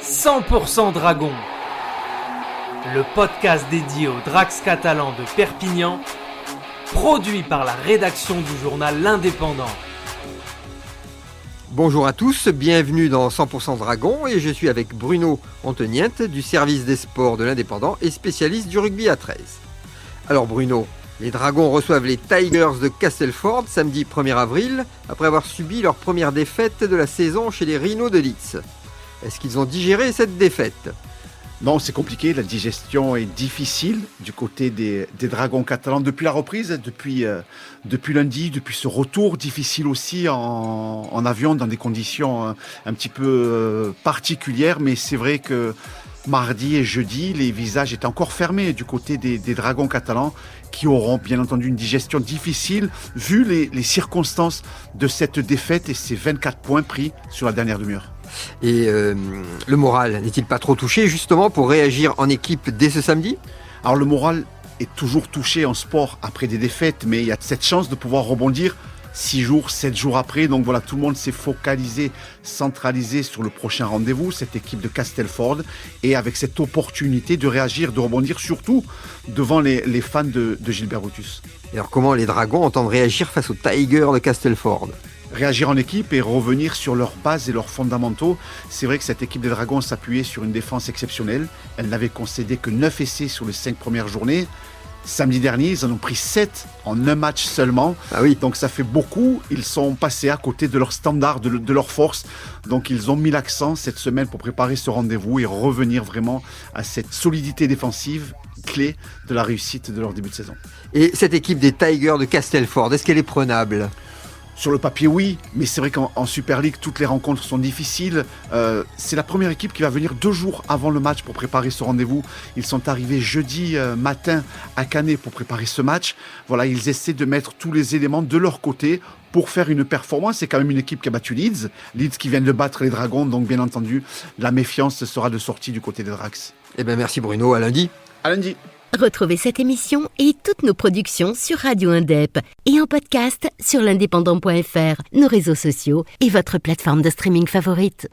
100% Dragon, le podcast dédié aux Drax catalans de Perpignan, produit par la rédaction du journal L'Indépendant. Bonjour à tous, bienvenue dans 100% Dragon et je suis avec Bruno Antoniente du service des sports de l'Indépendant et spécialiste du rugby à 13. Alors Bruno, les Dragons reçoivent les Tigers de Castleford samedi 1er avril après avoir subi leur première défaite de la saison chez les Rhinos de Leeds. Est-ce qu'ils ont digéré cette défaite ? Non, c'est compliqué, la digestion est difficile du côté des Dragons catalans depuis la reprise, depuis lundi, depuis ce retour difficile aussi en avion dans des conditions un petit peu particulières, mais c'est vrai que mardi et jeudi, les visages étaient encore fermés du côté des Dragons catalans qui auront bien entendu une digestion difficile vu les circonstances de cette défaite et ces 24 points pris sur la dernière demi-heure. Et le moral n'est-il pas trop touché justement pour réagir en équipe dès ce samedi ? Alors le moral est toujours touché en sport après des défaites, mais il y a cette chance de pouvoir rebondir 6 jours, 7 jours après. Donc voilà, tout le monde s'est focalisé, centralisé sur le prochain rendez-vous, cette équipe de Castleford, et avec cette opportunité de réagir, de rebondir, surtout devant les fans de Gilbert Brutus. Et alors comment les Dragons entendent réagir face aux Tigers de Castleford ? Réagir en équipe et revenir sur leurs bases et leurs fondamentaux. C'est vrai que cette équipe des Dragons s'appuyait sur une défense exceptionnelle. Elle n'avait concédé que 9 essais sur les 5 premières journées. Samedi dernier, ils en ont pris 7 en un match seulement. Ah oui. Donc ça fait beaucoup. Ils sont passés à côté de leur standard, de leur force. Donc ils ont mis l'accent cette semaine pour préparer ce rendez-vous et revenir vraiment à cette solidité défensive clé de la réussite de leur début de saison. Et cette équipe des Tigers de Castleford, est-ce qu'elle est prenable ? Sur le papier, oui, mais c'est vrai qu'en Super League, toutes les rencontres sont difficiles. C'est la première équipe qui va venir 2 jours avant le match pour préparer ce rendez-vous. Ils sont arrivés jeudi matin à Canet pour préparer ce match. Voilà, ils essaient de mettre tous les éléments de leur côté pour faire une performance. C'est quand même une équipe qui a battu Leeds. Leeds qui vient de battre les Dragons, donc bien entendu, la méfiance sera de sortie du côté des Drax. Eh bien merci Bruno, à lundi. À lundi. Retrouvez cette émission et toutes nos productions sur Radio Indep et en podcast sur l'indépendant.fr, nos réseaux sociaux et votre plateforme de streaming favorite.